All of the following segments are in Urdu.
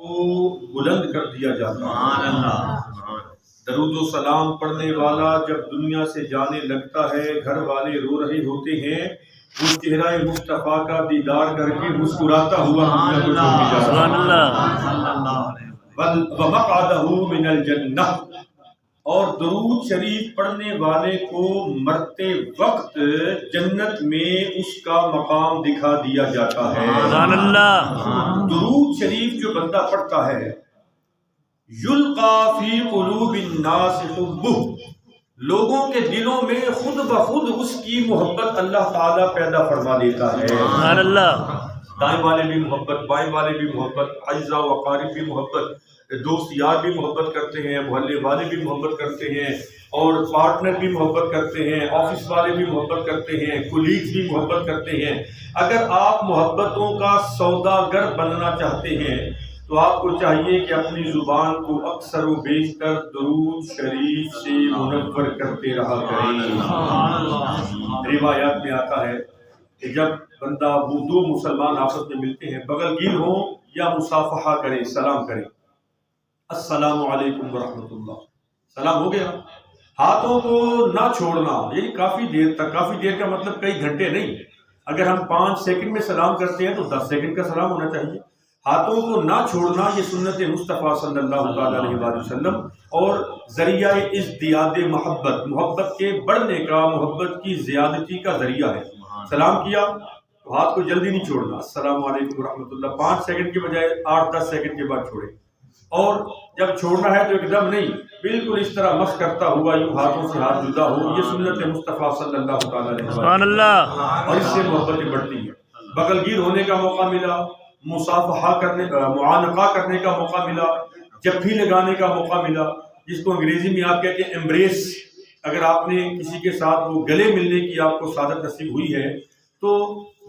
کو بلند کر دیا جاتا ہے۔ درود و سلام پڑھنے والا جب دنیا سے جانے لگتا ہے، گھر والے رو رہے ہوتے ہیں، وہ چہرہ مصطفیٰ کا دیدار کر کے مسکراتا ہوا دنیا کو چھوڑ کے جاتا ہے۔ وَمَقْعَدَهُ مِنَ الْجَنَّةِ، اور درود شریف پڑھنے والے کو مرتے وقت جنت میں اس کا مقام دکھا دیا جاتا ہے۔ درود شریف جو بندہ پڑھتا ہے، یلقا فی قلوب الناس حبہ، لوگوں کے دلوں میں خود بخود اس کی محبت اللہ تعالیٰ پیدا فرما دیتا ہے۔ دائیں والے بھی محبت، بائیں والے بھی محبت، اعزاء و اقارب بھی محبت، دوست یار بھی محبت کرتے ہیں، محلے والے بھی محبت کرتے ہیں، اور پارٹنر بھی محبت کرتے ہیں، آفس والے بھی محبت کرتے ہیں، کولیگز بھی محبت کرتے ہیں۔ اگر آپ محبتوں کا سوداگر بننا چاہتے ہیں تو آپ کو چاہیے کہ اپنی زبان کو اکثر و بیشتر درود شریف سے منور کرتے رہا کریں۔ روایات میں آتا ہے کہ جب بندہ وہ دو مسلمان آپس میں ملتے ہیں، بغل گیر ہوں یا مصافحہ کریں، سلام کریں، السلام علیکم ورحمۃ اللہ، سلام ہو گیا، ہاتھوں کو نہ چھوڑنا، یعنی کافی دیر تک، کافی دیر کا مطلب کئی گھنٹے نہیں، اگر ہم 5 سیکنڈ میں سلام کرتے ہیں تو 10 سیکنڈ کا سلام ہونا چاہیے۔ ہاتھوں کو نہ چھوڑنا یہ سنت مصطفیٰ صلی اللہ تعالیٰ علیہ وآلہ وسلم اور ذریعہ ازدیاد محبت، محبت کے بڑھنے کا، محبت کی زیادتی کا ذریعہ ہے۔ سلام کیا تو ہاتھ کو جلدی نہیں چھوڑنا، السلام علیکم ورحمۃ اللہ، 5 سیکنڈ کے بجائے 8-10 سیکنڈ کے بعد چھوڑیں، اور جب چھوڑنا ہے تو ایک دم نہیں، بالکل اس طرح مس کرتا ہوا یوں ہاتھوں سے ہاتھ جدا ہو، یہ سنت مصطفیٰ صلی اللہ تعالیٰ علیہ وسلم، اور اس سے محبتیں بڑھتی ہیں۔ بغل گیر ہونے کا موقع ملا، مصافحہ کرنے، معانقہ کرنے کا موقع ملا، جپھی لگانے کا موقع ملا، جس کو انگریزی میں آپ کہتے ہیں ایمبریس، اگر آپ نے کسی کے ساتھ وہ گلے ملنے کی آپ کو سعادت نصیب ہوئی ہے تو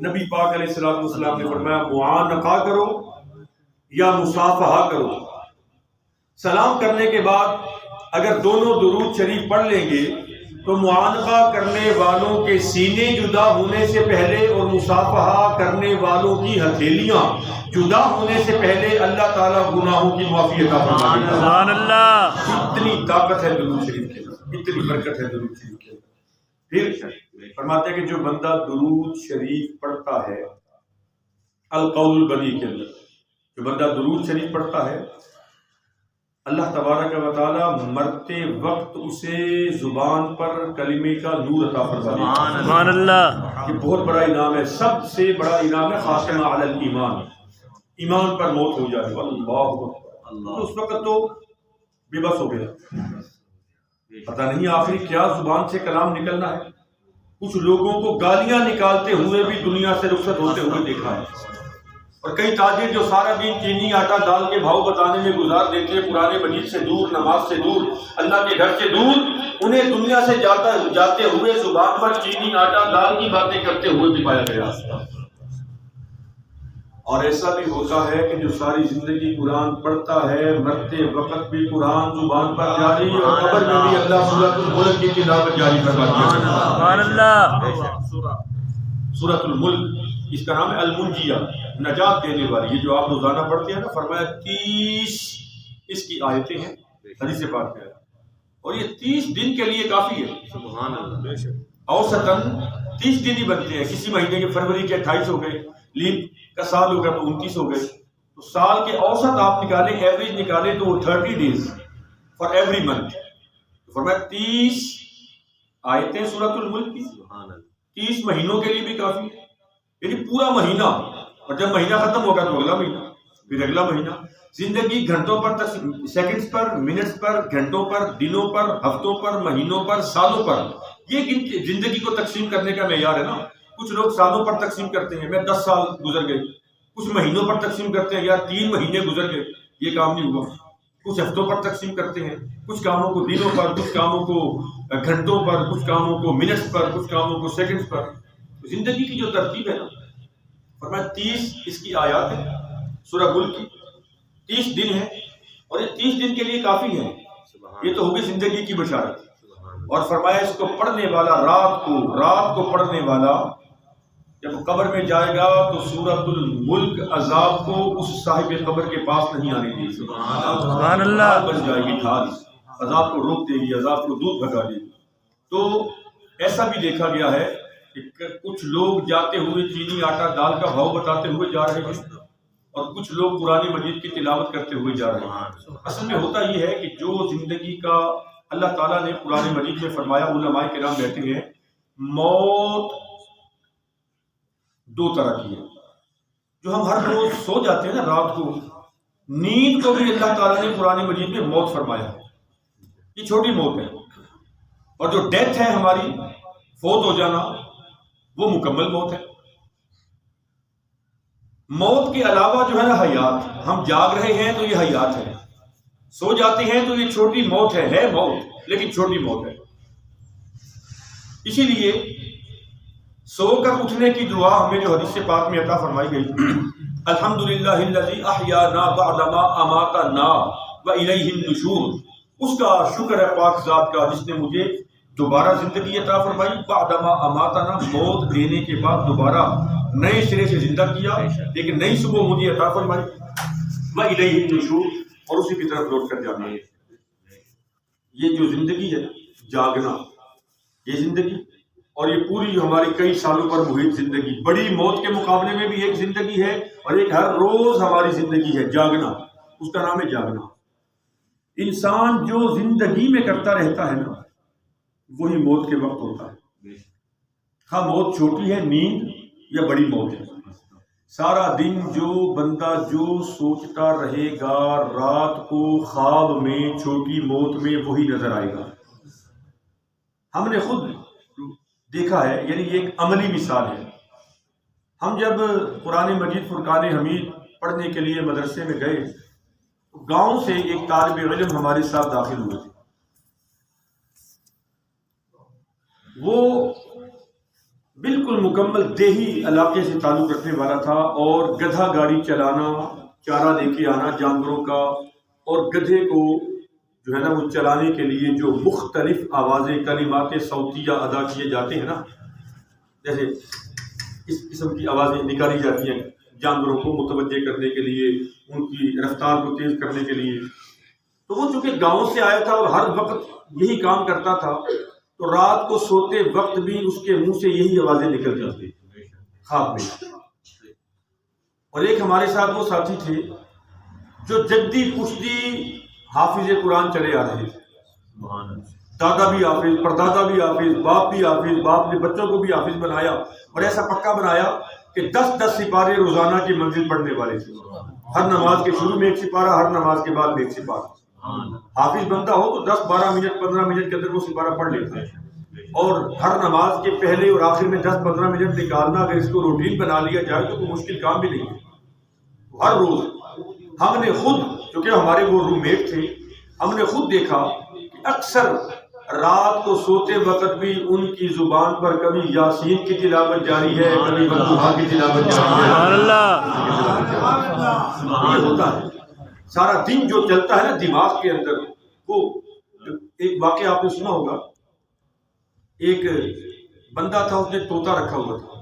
نبی پاک علیہ الصلوۃ والسلام نے فرمایا معانقہ کرو یا مصافحہ کرو۔ سلام کرنے کے بعد اگر دونوں درود شریف پڑھ لیں گے تو معانقہ کرنے والوں کے سینے جدا ہونے سے پہلے اور مصافحہ کرنے والوں کی ہتھیلیاں جدا ہونے سے پہلے اللہ تعالیٰ گناہوں کی معافی عطا فرما دیتا ہے۔ سبحان اللہ، اتنی طاقت ہے درود شریف کے اندر، اتنی برکت ہے درود شریف کے اندر۔ پھر فرماتے ہیں کہ جو بندہ درود شریف پڑھتا ہے، القول البدیع کے اندر جو بندہ درود شریف پڑھتا ہے، اللہ تبارک و تعالی مرتے وقت اسے زبان پر کلمے کا نور عطا فرما دیتا ہے۔ سبحان اللہ، یہ بہت بڑا انعام ہے، سب سے بڑا انعام ہے خاتمہ علی الایمان، ایمان پر موت ہو جائے، اللہ اکبر، اس وقت تو بے بس ہو گیا، پتہ نہیں آخری کیا زبان سے کلام نکلنا ہے۔ کچھ لوگوں کو گالیاں نکالتے ہوئے بھی دنیا سے رخصت ہوتے ہوئے دیکھا ہے، اور کئی تاجر جو سارا دن چینی آٹا دال کے بھاؤ بتانے میں گزار دیتے ہیں، قرآن مجید سے دور، نماز سے دور، اللہ کے گھر سے دور، انہیں دنیا سے جاتے ہوئے زبان پر چینی آٹا دال کی باتیں کرتے ہوئے بھی پایا گیا۔ اور ایسا بھی ہوتا ہے کہ جو ساری زندگی قرآن پڑھتا ہے، مرتے وقت بھی قرآن زبان پر جاری، اور قبر میں بھی اللہ سورۃ الملک کی تلاوت جاری فرما دیا۔ سبحان اللہ، سورۃ الملک، اس کا نام ہے المنجیہ، نجات دینے والی، یہ جو آپ روزانہ پڑھتے ہیں نا، فرمایا 30 اس کی آیتیں ہیں حدیث پاک میں، اور یہ 30 دن کے لیے کافی ہے۔ سبحان اللہ، اوسطاً 30 دن ہی بنتے ہیں، کسی مہینے کے فروری کے 28 ہو گئے، لیپ کا سال ہو گیا تو 29 ہو گئے، تو سال کے اوسط آپ نکالیں، ایوریج نکالیں تو وہ 30 days فار ایوری منتھ، فرمایا 30 آیتیں سورۃ الملک کی 30 مہینوں کے لیے بھی کافی ہے، یعنی پورا مہینہ، اور جب مہینہ ختم ہوگا تو اگلا مہینہ، پھر اگلا مہینہ۔ زندگی گھنٹوں پر، سیکنڈز پر، منٹس پر، گھنٹوں پر، دنوں پر، ہفتوں پر، مہینوں پر، سالوں پر، یہ زندگی کو تقسیم کرنے کا معیار ہے نا۔ کچھ لوگ سالوں پر تقسیم کرتے ہیں، میں 10 سال گزر گئے، کچھ مہینوں پر تقسیم کرتے ہیں، یا 3 مہینے گزر گئے، یہ کام نہیں ہوا، کچھ ہفتوں پر تقسیم کرتے ہیں، کچھ کاموں کو دنوں پر، کچھ کاموں کو گھنٹوں پر، کچھ کاموں کو منٹس پر، کچھ کاموں کو سیکنڈز پر۔ زندگی کی جو ترتیب ہے نا، فرمایا 30 اس کی آیات ہے، سورہ ملک کی 30 دن ہے، اور یہ 30 دن کے لیے کافی ہے، یہ تو ہوگی زندگی کی بشارت۔ اور فرمایا اس کو پڑھنے والا رات کو پڑھنے والا جب قبر میں جائے گا تو سورۃ الملک عذاب کو اس صاحب قبر کے پاس نہیں آنے دے گی. سبحان اللہ. بن جائے گی ڈھال، عذاب کو روک دے گی، عذاب کو دور بھگا دے گی. تو ایسا بھی دیکھا گیا ہے کہ کچھ لوگ جاتے ہوئے چینی آٹا دال کا بھاؤ بتاتے ہوئے جا رہے ہیں اور کچھ لوگ قرآن مجید کی تلاوت کرتے ہوئے جا رہے ہیں. اصل میں ہوتا یہ ہے کہ جو زندگی کا اللہ تعالیٰ نے قرآن مجید میں فرمایا، علماء کرام کہتے ہیں موت دو طرح کی ہے. جو ہم ہر روز سو جاتے ہیں نا رات کو، نیند کو بھی اللہ تعالیٰ نے قرآن مجید میں موت فرمایا ہے. یہ چھوٹی موت ہے. اور جو ڈیتھ ہے ہماری، فوت ہو جانا، وہ مکمل موت ہے. موت کے علاوہ جو ہے نا حیات، ہم جاگ رہے ہیں تو یہ حیات ہے، سو جاتے ہیں تو یہ چھوٹی موت ہے موت لیکن چھوٹی موت ہے. اسی لیے سو کر اٹھنے کی دعا ہمیں جو حدیث پاک میں عطا فرمائی گئی، الحمدللہ الذی احیانا بعد ما اماتنا والیہ النشور، اس کا شکر ہے پاک ذات کا جس نے مجھے دوبارہ زندگی عطا فرمائی، بعد ما اماتنا، موت دینے کے بعد دوبارہ نئے سرے سے زندہ کیا، لیکن نئی صبح مجھے عطا فرمائی، والیہ النشور، اور اسی کی طرف لوٹ کر جانا ہے. یہ جو زندگی ہے جاگنا، یہ زندگی اور یہ پوری ہماری کئی سالوں پر محیط زندگی، بڑی موت کے مقابلے میں بھی ایک زندگی ہے اور ایک ہر روز ہماری زندگی ہے جاگنا، اس کا نام ہے جاگنا. انسان جو زندگی میں کرتا رہتا ہے نا وہی موت کے وقت ہوتا ہے. ہاں موت چھوٹی ہے، نیند یا بڑی موت ہے. سارا دن جو بندہ جو سوچتا رہے گا رات کو خواب میں چھوٹی موت میں وہی نظر آئے گا. ہم نے خود دیکھا ہے، یعنی یہ ایک عملی مثال ہے. ہم جب قرآن مجید فرقان حمید پڑھنے کے لیے مدرسے میں گئے تو گاؤں سے ایک طالب علم ہمارے ساتھ داخل ہوئے تھے. وہ بالکل مکمل دیہی علاقے سے تعلق رکھنے والا تھا اور گدھا گاڑی چلانا، چارہ لے کے آنا جانوروں کا، اور گدھے کو جو ہے نا وہ چلانے کے لیے جو مختلف آوازیں کلمات صوتیہ ادا کیے جاتے ہیں نا، جیسے اس قسم کی آوازیں نکالی جاتی ہیں جانوروں کو متوجہ کرنے کے لیے، ان کی رفتار کو تیز کرنے کے لیے. تو وہ چونکہ گاؤں سے آیا تھا اور ہر وقت یہی کام کرتا تھا تو رات کو سوتے وقت بھی اس کے منہ سے یہی آوازیں نکل جاتی خواب میں. اور ایک ہمارے ساتھ وہ ساتھی تھے جو جدی پشتی حافظ قرآن چلے آ رہے تھے. دادا بھی حافظ، پردادا بھی حافظ، باپ بھی حافظ، باپ نے بچوں کو بھی حافظ بنایا اور ایسا پکا بنایا کہ 10 سپارے روزانہ کی منزل پڑھنے والے تھے. ہر نماز کے شروع میں ایک سپارہ، ہر نماز کے بعد میں ایک سپارہ. حافظ بنتا ہو تو 10-12 منٹ 15 منٹ کے اندر وہ سپارہ پڑھ لیتا ہے، اور ہر نماز کے پہلے اور آخر میں 10-15 منٹ نکالنا اگر اس کو روٹین بنا لیا جائے تو کوئی مشکل کام بھی نہیں ہے. ہر روز ہم نے خود، چونکہ ہمارے وہ روم میٹ تھے، ہم نے خود دیکھا کہ اکثر رات کو سوتے وقت بھی ان کی زبان پر کبھی یاسین کی تلاوت جاری ہے، کبھی والضحیٰ کی تلاوت جاری ہے. سبحان اللہ. یہ ہوتا ہے سارا دن جو چلتا ہے نا دماغ کے اندر. وہ ایک واقعہ آپ نے سنا ہوگا، ایک بندہ تھا، اس نے طوطا رکھا ہوا تھا.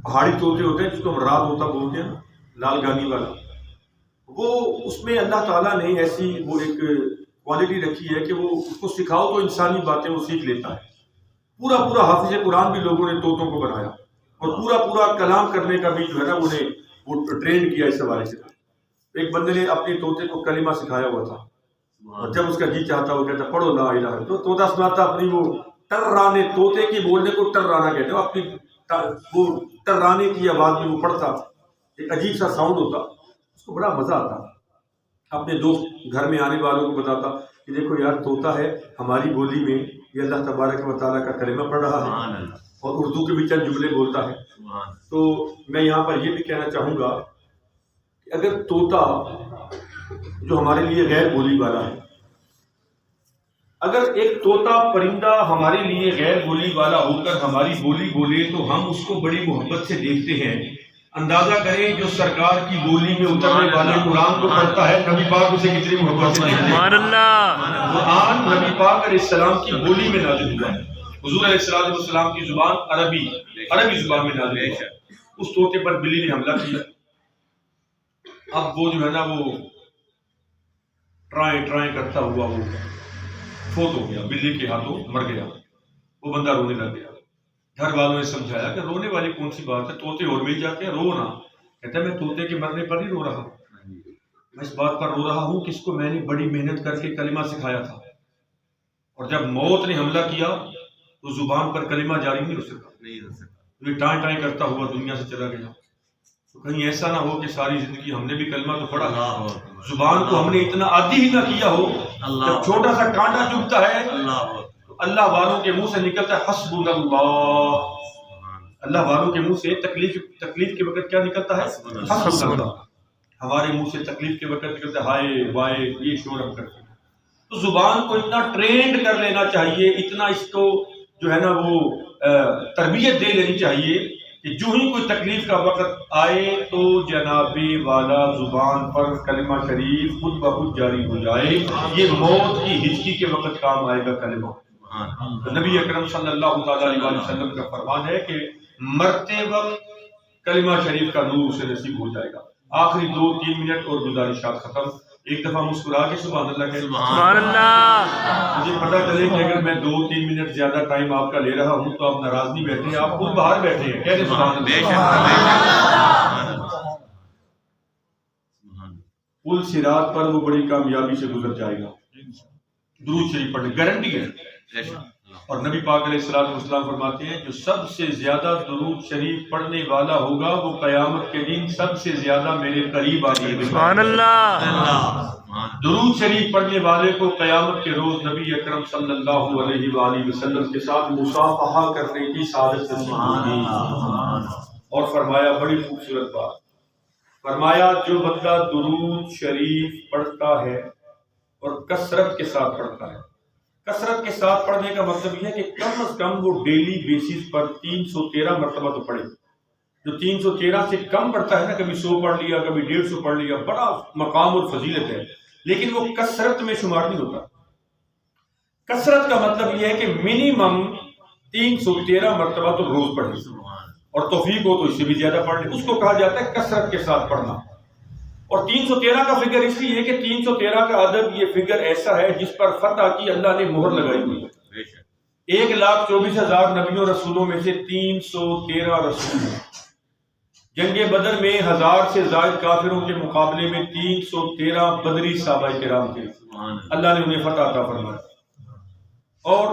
پہاڑی طوطے ہوتے ہیں جس کو ہم رات طوطا بولتے ہیں، لال گانی والا. وہ اس میں اللہ تعالیٰ نے ایسی وہ ایک کوالٹی رکھی ہے کہ وہ اس کو سکھاؤ تو انسانی باتیں وہ سیکھ لیتا ہے. پورا حافظ قرآن بھی لوگوں نے طوطوں کو بنایا اور پورا کلام کرنے کا بھی جو ہے نا انہیں وہ ٹرین کیا اس حوالے سے. ایک بندے نے اپنے طوطے کو کلمہ سکھایا ہوا تھا اور جب اس کا جی چاہتا وہ کہتا پڑھو لا الہ، تو طوطا سناتا اپنی وہ ٹرانے، طوطے کی بولنے کو ٹرانا کہتے ہیں، اپنی وہ ٹرانے کی آواز میں وہ پڑھتا، ایک عجیب سا ساؤنڈ ہوتا، اس کو بڑا مزہ آتا. اپنے دوست گھر میں آنے والوں کو بتاتا کہ دیکھو یار طوطا ہے ہماری بولی میں، یہ اللہ تبارک و تعالیٰ کا کلمہ پڑھ رہا ہے اور اردو کے بھی چند جملے بولتا ہے. تو میں یہاں پر یہ بھی کہنا چاہوں گا کہ اگر طوطا جو ہمارے لیے غیر بولی والا ہے، اگر ایک طوطا پرندہ ہمارے لیے غیر بولی والا ہو کر ہماری بولی بولے تو ہم اس کو بڑی محبت سے دیکھتے ہیں. اندازہ کریں جو سرکار کی بولی میں اترنے والے قرآن کو پڑھتا ہے، نبی پاک اسے کتنی محبت سے دیکھتے ہیں. سبحان اللہ. قرآن نبی پاک علیہ السلام کی بولی میں نازل ہوا ہے. حضور علیہ السلام کی زبان عربی، عربی زبان میں نازل ہوا. اس طوطے پر بلی نے حملہ کیا. اب وہ جو ہے نا وہ ٹرائیں کرتا ہوا وہ فوت ہو گیا، بلی کے ہاتھوں مر گیا. وہ بندہ رونے لگ گیا. گھر والوں نے سمجھایا کہ رونے والی کون سی بات ہے، طوطے اور مل جاتے ہیں، رو نہ. کہتا ہے میں طوطے کے مرنے پر نہیں رو رہا، میں اس بات پر رو رہا ہوں کہ اس کو میں نے بڑی محنت کر کے کلمہ سکھایا تھا، اور جب موت نے حملہ کیا تو زبان پر کلمہ جاری نہیں ہو سکا. یہ ٹائیں کرتا ہوا دنیا سے چلا گیا. تو کہیں ایسا نہ ہو کہ ساری زندگی ہم نے بھی کلمہ تو پڑھا، زبان کو ہم نے اتنا عادی ہی نہ کیا ہو، جب چھوٹا سا کانٹا چبھتا ہے تو اللہ والوں کے منہ سے نکلتا ہے حسبنا اللہ. اللہ والوں کے منہ سے تکلیف کے وقت کیا نکلتا ہے؟ حسبنا اللہ. ہمارے منہ سے تکلیف کے وقت نکلتا ہے ہائے وائے، یہ شور ہم کرتے ہیں. تو زبان کو اتنا ٹرینڈ کر لینا چاہیے، اتنا اس کو جو ہے نا وہ تربیت دے لینی چاہیے کہ جو ہی کوئی تکلیف کا وقت آئے تو جناب والا زبان پر کلمہ شریف خود بخود جاری ہو جائے. یہ موت کی ہچکی کے وقت کام آئے گا کلمہ. تو نبی اکرم صلی اللہ تعالیٰ علیہ وسلم کا فرمان ہے کہ مرتے وقت کلمہ شریف کا نور سے نصیب ہو جائے گا. آخری 2-3 منٹ اور گزارشات ختم. ایک دفعہ مسکرا کے سبحان اللہ کہہ. سبحان اللہ. مجھے پتہ چلے کہ اگر میں 2-3 منٹ زیادہ ٹائم آپ کا لے رہا ہوں تو آپ ناراض نہیں بیٹھے، آپ خود باہر بیٹھے ہیں. کہہ دیں سبحان اللہ. پل صراط پر وہ بڑی کامیابی سے گزر جائے گا. درود شریف پڑھنے گارنٹی ہے. اور نبی پاک علیہ الصلوۃ والسلام فرماتے ہیں جو سب سے زیادہ درود شریف پڑھنے والا ہوگا وہ قیامت کے دن سب سے زیادہ میرے قریب آ جائے گا. سبحان اللہ. درود شریف پڑھنے والے کو قیامت کے روز نبی اکرم صلی اللہ علیہ وآلہ وسلم کے ساتھ مصافحہ کرنے کی سعادت نصیب ہوگی. اور فرمایا بڑی خوبصورت بات، فرمایا جو بندہ درود شریف پڑھتا ہے اور کثرت کے ساتھ پڑھتا ہے. کثرت کے ساتھ پڑھنے کا مطلب یہ ہے کہ کم از کم وہ ڈیلی بیسس پر 313 مرتبہ تو پڑھے. جو 313 سے کم پڑھتا ہے نا، کبھی 100 پڑھ لیا، کبھی 150 پڑھ لیا، بڑا مقام اور فضیلت ہے، لیکن وہ کثرت میں شمار نہیں ہوتا. کثرت کا مطلب یہ ہے کہ منیمم 313 مرتبہ تو روز پڑھے، اور توفیق ہو تو اس سے بھی زیادہ پڑھ لے. اس کو کہا جاتا ہے کثرت کے ساتھ پڑھنا. اور 313 کا فگر اس لیے ہے کہ 313 کا عدد یہ فگر ایسا ہے جس پر فتح کی اللہ نے مہر لگائی ہوئی ہے. 1,24,000 نبیوں رسولوں میں سے 313 رسول ہیں. جنگ بدر میں 1000 سے زائد کافروں کے مقابلے میں 313 بدری صحابہ کرام تھے. اللہ نے انہیں فتح عطا فرمایا. اور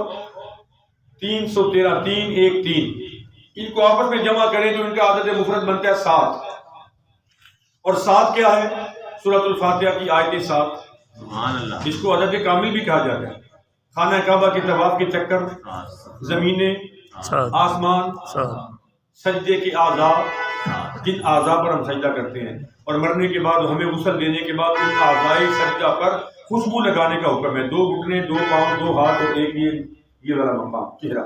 313 313 ان کو آپس میں جمع کریں تو ان کا عدد مفرد بنتا ہے 7. اور 7 کیا ہے؟ سورۃ الفاتحہ کی آیت 7. سبحان اللہ. اس کو عدد کامل بھی کہا جاتا ہے. خانہ کعبہ کے طواف کے چکر، زمینیں، آسمان، سجدے کے اعضاء، جن اعضاء پر ہم سجدہ کرتے ہیں، اور مرنے کے بعد ہمیں غسل دینے کے بعد ان اعضائے سجدہ پر خوشبو لگانے کا حکم ہے. 2 گھٹنے، 2 پاؤں، 2 ہاتھ اور ایک یہ والا مقام چہرہ.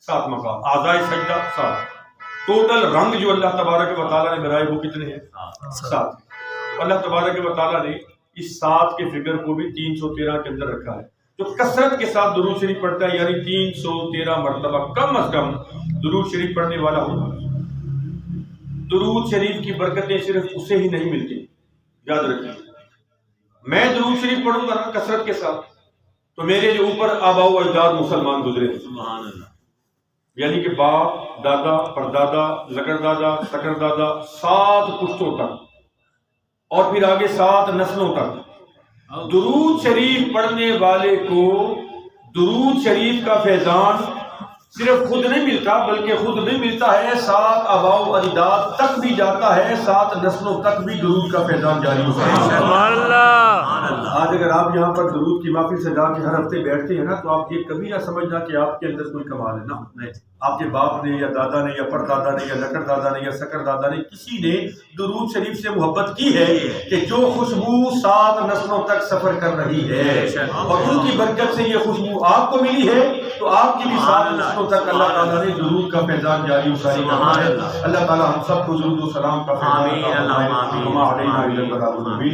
7 مقام اعضائے سجدہ 7. ٹوٹل رنگ جو اللہ تبارک و تعالیٰ نے بنائے وہ کتنے ہیں؟ 7. اللہ تبارک و تعالیٰ نے اس 7 کے فگر کو بھی 313 کے اندر رکھا ہے. جو کثرت کے ساتھ درود شریف پڑھتا ہے یعنی 313 مرتبہ کم از کم درود شریف پڑھنے والا ہوگا. درود شریف کی برکتیں صرف اسے ہی نہیں ملتی، یاد رکھیے. میں درود شریف پڑھوں گا کثرت کے ساتھ تو میرے جو اوپر آباء و اجداد مسلمان گزرے، سبحان اللہ، یعنی کہ باپ، دادا، پردادا، لکڑدادا، سکردادا، 7 پشتوں تک، اور پھر آگے 7 نسلوں تک درود شریف پڑھنے والے کو درود شریف کا فیضان صرف خود نہیں ملتا بلکہ خود بھی ملتا ہے، 7 آباء و اجداد تک بھی جاتا ہے، 7 نسلوں تک بھی درود کا فیضان جاری ہوتا ہے. سبحان اللہ. آج اگر آپ یہاں پر درود کی محفل سجا کے ہر ہفتے بیٹھتے ہیں نا تو آپ یہ کبھی نہ سمجھنا کہ آپ کے اندر کوئی کمال ہے. نہ، آپ کے باپ نے یا دادا نے یا پردادا نے یا لکڑ دادا نے یا سکر دادا نے کسی نے درود شریف سے محبت کی ہے کہ جو خوشبو 7 نسلوں تک سفر کر رہی ہے اور ان کی برکت سے یہ خوشبو آپ کو ملی ہے تو آپ کی بھی 7 نسلوں تک اللہ تعالیٰ نے درود کا فیضان جاری وساری کرنا ہے. اللہ تعالیٰ ہم سب کو درود و سلام کا فیضان عطا فرمائے.